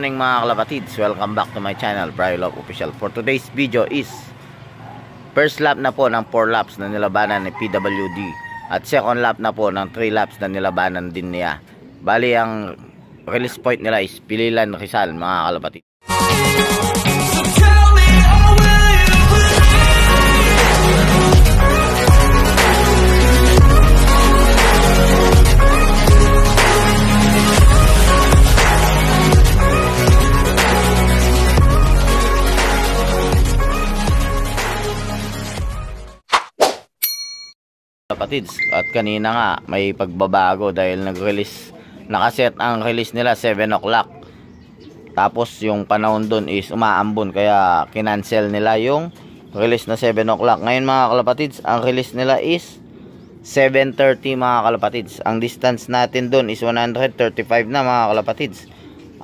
Morning mga kalapatids, welcome back to my channel, Brian Love Official. For today's video is first lap na po ng 4 laps na nilabanan ni PWD at second lap na po ng 3 laps na nilabanan din niya. Bali ang release point nila is Pililan Rizal mga kalapatids. Kapatids, at kanina nga may pagbabago dahil nag-release, nakaset ang release nila 7 o'clock, tapos yung panahon dun is umaambon kaya kinancel nila yung release na 7 o'clock. Ngayon mga kalapatids, ang release nila is 7:30 mga kalapatids. Ang distance natin dun is 135 na mga kalapatids,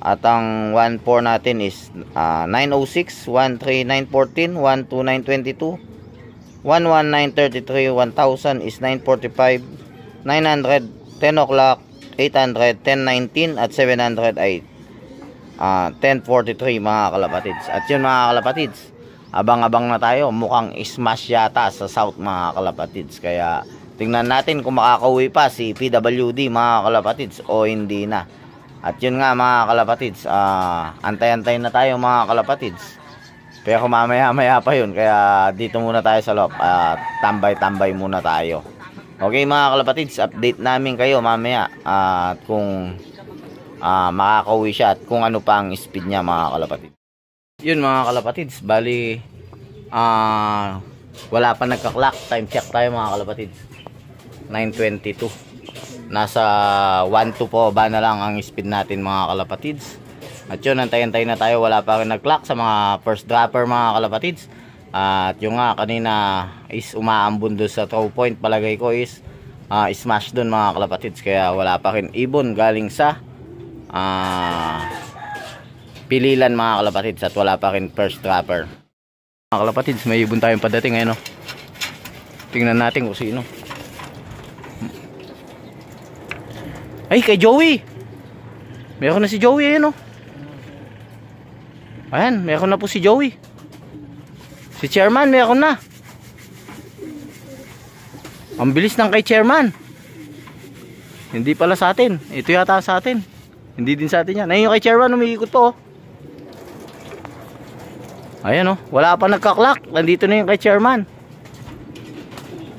at ang 1.4 natin is 906, 13914, 12922, 11933, 1000 is 945, 900 10 o'clock, 800 1019, at 700 ay 1043 mga kalapatids. At yun mga kalapatids, abang-abang na tayo, mukhang smash yata sa south mga kalapatids, kaya tingnan natin kung makakauwi pa si PWD mga kalapatids o hindi na. At yun nga mga kalapatids, antay-antay na tayo mga kalapatids, pero mamaya-maya pa yun, kaya dito muna tayo sa loob at tambay-tambay muna tayo. Okay mga kalapatids, update namin kayo mamaya at kung makakauwi siya at kung ano pa ang speed niya mga kalapatids. Yun mga kalapatids, bali wala pa nagka-clock. Time check tayo mga kalapatids, 9:22. Nasa 1-2 po ba na lang ang speed natin mga kalapatids. At yun, antay-antay na tayo, wala pa rin nag-clock sa mga first dropper mga kalapatids. At yung nga kanina is umaambon doon sa throw point, palagay ko is smash doon mga kalapatids, kaya wala pa rin ibon galing sa Pililan mga kalapatids, at wala pa rin first dropper mga kalapatids. May ibon tayong padating ngayon, no? Tingnan natin kung sino. Ay, kay Joey! Meron na si Joey, ayun, no? Ayan, meron na po si Joey. Si Chairman, meron na. Ang bilis ng kay Chairman. Hindi pala sa atin. Ito yata sa atin. Hindi din sa atin yan. Ayun yung kay Chairman, umiikot po. Ayan o, wala pa nagka-clock. Nandito na yung kay Chairman.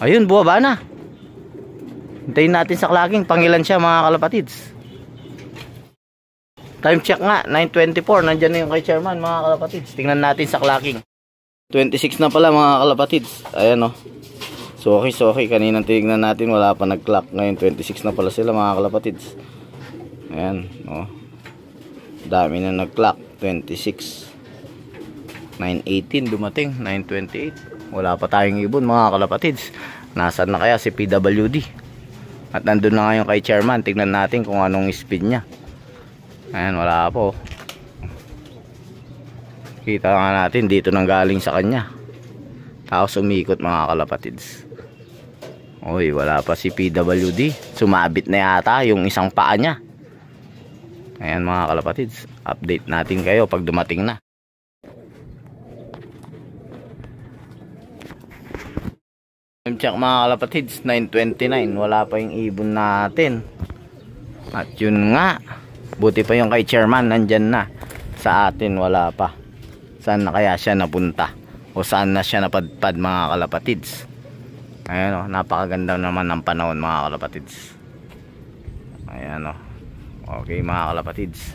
Ayun, buwaba na. Hintayin natin sa clocking. Pangilan siya mga kalapatids. Time check nga, 9:24. Nandyan na yung kay Chairman mga kalapatids. Tingnan natin sa clocking. 26 na pala mga kalapatids. Ayan o. Sorry. Kaninang tingnan natin, wala pa nag-clock. Ngayon 26 na pala sila mga kalapatids. Ayan o. Dami na nag-clock. 26. 9:18 dumating. 9:28. Wala pa tayong ibon mga kalapatids. Nasaan na kaya si PWD? At nandun na nga yung kay Chairman. Tingnan natin kung anong speed niya. Ayan, wala po. Kita nga natin dito nang galing sa kanya, tapos umikot mga kalapatids. Uy, wala pa si PWD. Sumabit na yata yung isang paa niya. Ayan mga kalapatids, update natin kayo pag dumating na. Time check mga kalapatids, 9:29. Wala pa yung ibon natin. At yun nga, buti pa yung kay Chairman nandyan na. Sa atin wala pa. Saan na kaya siya napunta? O saan na siya napadpad mga kalapatids? Ayan o, napakaganda naman ng panahon mga kalapatids. Ayan o. Okay mga kalapatids,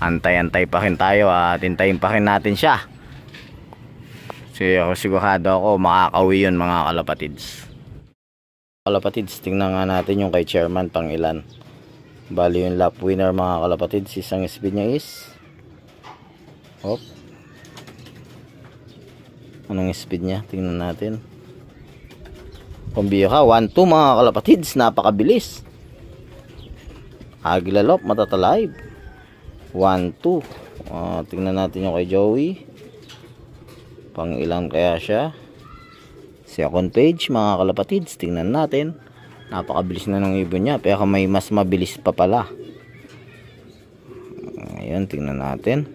antay-antay pa rin tayo at hintayin pa rin natin siya. Sigurado ako makakauwi yun mga kalapatids. Kalapatids, tingnan nga natin yung kay Chairman pang ilan. Bali yung lap winner mga kalapatids, isang speed niya is anong speed niya? Tingnan natin. Pambira 1-2 mga kalapatids, napakabilis. Agilalop, matatalib 1-2. Tingnan natin yung kay Joey, pang ilang kaya siya. Second page mga kalapatids, tingnan natin. Napakabilis na ng ibon niya, pero may mas mabilis pa pala. Ayun, tingnan natin.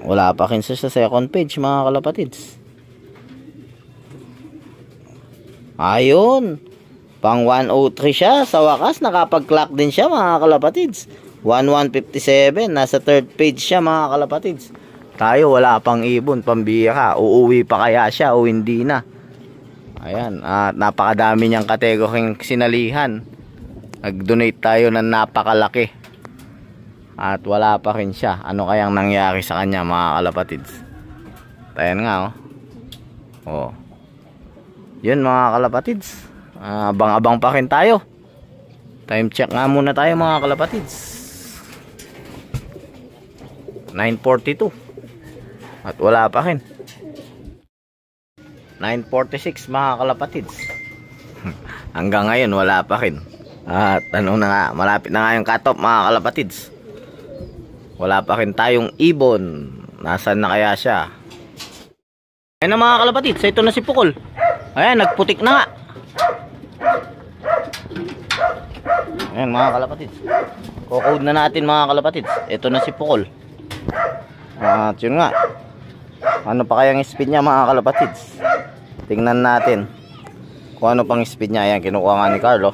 Wala pa rin siya sa second page mga kalapatids. Ayun, pang 103 siya. Sa wakas nakapag-clock din siya mga kalapatids. 1157, nasa third page siya mga kalapatids. Tayo wala pang ibon, pambira. Uuwi pa kaya siya o hindi na? Ayan, at napakadami niyang kategoring sinalihan. Nag-donate tayo ng napakalaki. At wala pa rin siya. Ano kayang nangyari sa kanya mga kalapatids? Ayan nga oh. Oh. Yun mga kalapatids. Abang-abang pa rin tayo. Time check nga muna tayo mga kalapatids. 9:42. At wala pa rin. 9:46 mga kalapatids. Hanggang ngayon wala pa rin. At ano na nga, malapit na nga yung cut-off mga kalapatids. Wala pa rin tayong ibon. Nasaan na kaya siya? Ayan na mga kalapatids, ito na si Pukol. Ayan, nagputik na nga. Ayan mga kalapatids. Kukode na natin mga kalapatids. Ito na si Pukol. At yun nga. Ano pa kayang speed niya mga kalapatids? Tingnan natin kung ano pang speed niya. Ayan, kinukuha nga ni Carlo.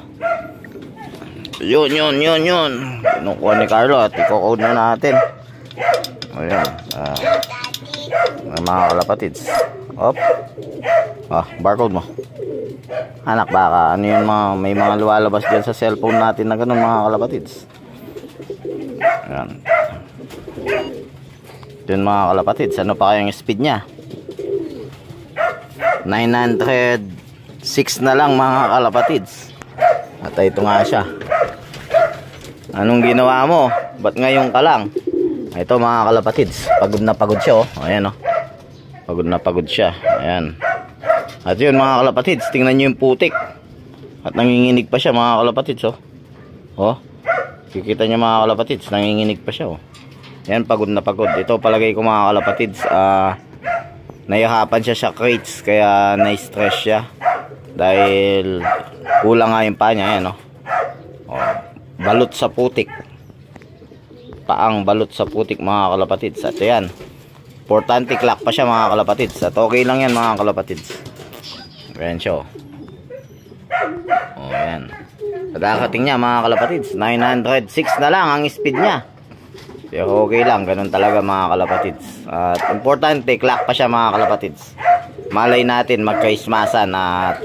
Yun. Kinukuha ni Carlo at i-code na natin. Ayan. Mga kalapatids. Op. Barcode mo. Anak, baka ano yun mga, may mga lumalabas dyan sa cellphone natin na ganun mga kalapatids. Ayan. Yun mga kalapatids. Ano pa kayang speed niya? 906 na lang mga kalapatids. At ito nga siya. Anong ginawa mo? Ba't ngayon ka lang? Ito mga kalapatids, pagod na pagod siya oh. Ayan oh. Pagod na pagod siya. Ayan. At yun mga kalapatids, tingnan nyo yung putik. At nanginginig pa siya mga kalapatids oh. Oh. Kikita nyo mga kalapatids, nanginginig pa siya oh. Ayan, pagod na pagod. Ito palagay ko mga kalapatids, nayakapan siya sa crates, kaya na-stress siya. Dahil kulang nga yung paa niya. Ayan oh. Oh. Balot sa putik. Paang balot sa putik mga kalapatids. At yan, importante clock pa siya mga kalapatids. At okay lang yan mga kalapatids. Ayan siya. O yan, pagkakating niya mga kalapatids, 906 na lang ang speed niya. Pero okay lang, ganun talaga mga kalapatids. At importante clock pa siya mga kalapatids. Malay natin magkaismasan at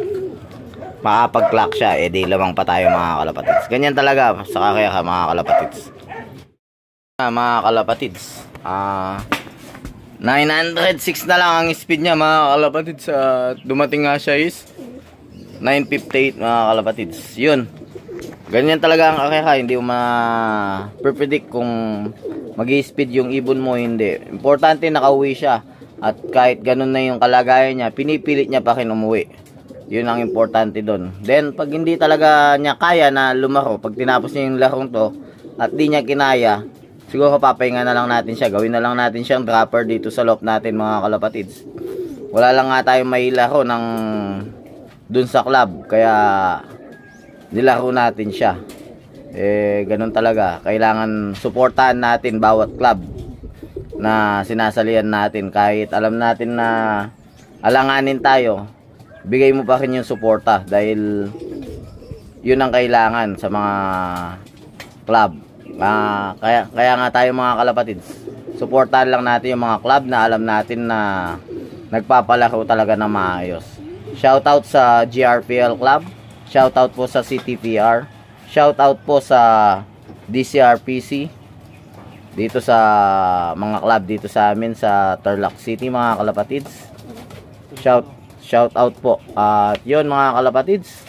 makapag-clock siya, di lamang pa tayo mga kalapatids. Ganyan talaga sa kakaya ka mga kalapatids. Mga kalapatids, 906 na lang ang speed niya mga kalapatids. Dumating nga siya is 958 mga kalapatids. Yun, ganyan talaga ang kakaya ka. Hindi mo ma-predict kung mag-i-speed yung ibon mo, hindi. Importante nakauwi siya. At kahit ganun na yung kalagayan niya, pinipilit niya pa rin umuwi. Yun ang importante doon. Then, pag hindi talaga niya kaya na lumaro, pag tinapos niya yung larong to, at di niya kinaya, siguro papahinga na lang natin siya. Gawin na lang natin siyang dropper dito sa loft natin mga kalapatids. Wala lang nga tayong may laro ng dun sa club, kaya nilaro natin siya. Ganun talaga. Kailangan suportahan natin bawat club na sinasalihan natin. Kahit alam natin na alanganin tayo, bigay mo pa rin yung suporta dahil yun ang kailangan sa mga club. Kaya nga tayo mga kalapatids, suportahan lang natin yung mga club na alam natin na nagpapalaro talaga na maayos. Shoutout sa GRPL Club, shoutout po sa CTPR, shoutout po sa DCRPC, dito sa mga club dito sa amin sa Tarlac City mga kalapatids. Shout out po. At yun mga kalapatids,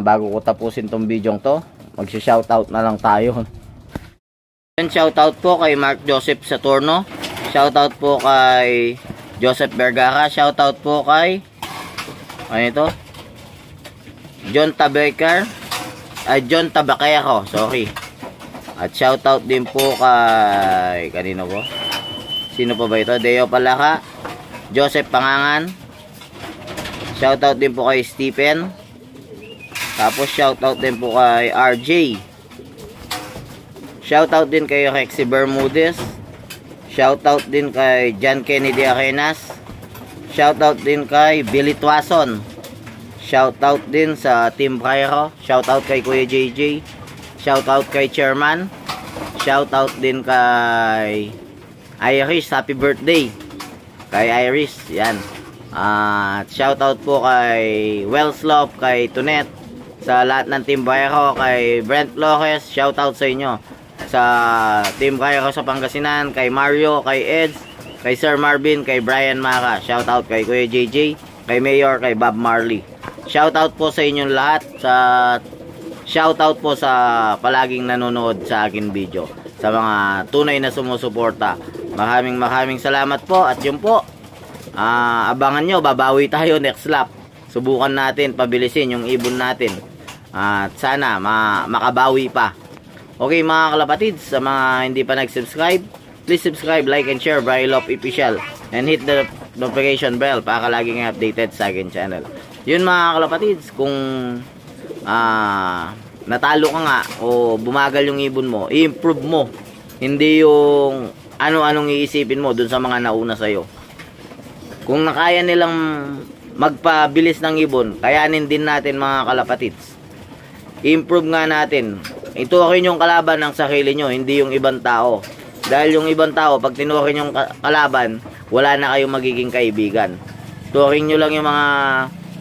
bago ko tapusin tong video to, magsi-shout out na lang tayo. Shout out po kay Mark Joseph Saturno, shout out po kay Joseph Vergara, shout out po kay ano ito, John Tabacero, sorry. At shout out din po kay kanino po? Sino pa ba ito? Deo Palaka, Joseph Pangangan. Shoutout din po kay Stephen. Tapos shoutout din po kay RJ. Shoutout din kay Rexy Bermudez. Shoutout din kay John Kennedy Arenas. Shoutout din kay Billy Tuason. Shoutout din sa Team Cairo. Shoutout kay Kuya JJ. Shoutout kay Chairman. Shoutout din kay Iris. Happy birthday kay Iris. Yan. Shoutout po kay Wellslop, kay Tunet, sa lahat ng Team Cairo, kay Brent Flores. Shoutout sa inyo. Sa Team Cairo sa Pangasinan, kay Mario, kay Eds, kay Sir Marvin, kay Brian Mara. Shoutout kay Kuya JJ, kay Mayor, kay Bob Marley. Shoutout po sa inyong lahat. Shoutout po sa palaging nanonood sa akin video, sa mga tunay na sumusuporta. Maraming salamat po. At yun po, abangan nyo, babawi tayo next lap. Subukan natin pabilisin yung ibon natin, at sana makabawi pa. Okay mga kalapatids, sa mga hindi pa nag-subscribe, please subscribe, like and share Brylop Official, and hit the notification bell para laging updated sa akin channel. Yun mga kalapatids, kung natalo ka nga o bumagal yung ibon mo, i-improve mo, hindi yung ano-anong iisipin mo dun sa mga nauna sa'yo. Kung nakaya nilang magpabilis ng ibon, kayanin din natin mga kalapatids. Improve nga natin. Itukoy yung kalaban ng sarili nyo, hindi yung ibang tao. Dahil yung ibang tao, pag tinukoy yung kalaban, wala na kayong magiging kaibigan. Tukoy nyo lang yung mga,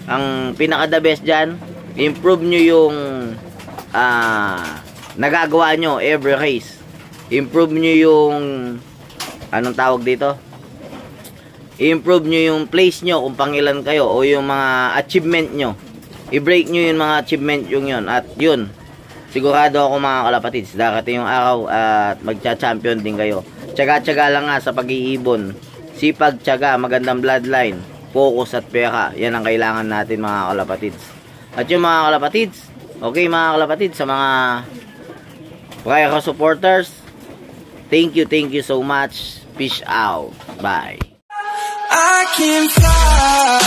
ang pinaka the best dyan, improve nyo yung nagagawa nyo every race. Improve nyo yung, anong tawag dito? I-improve nyo yung place nyo kung pangilan kayo, o yung mga achievement nyo. I-break nyo yung mga achievement yung yun. At yun, sigurado ako mga kalapatids, darating yung araw at magcha-champion din kayo. Tsaga-tsaga lang nga sa pag-iibon. Sipag, tsaga, magandang bloodline, focus at pera. Yan ang kailangan natin mga kalapatids. At yung mga kalapatids, okay mga kalapatids, sa mga Cairo supporters, thank you so much. Peace out. Bye. I can fly.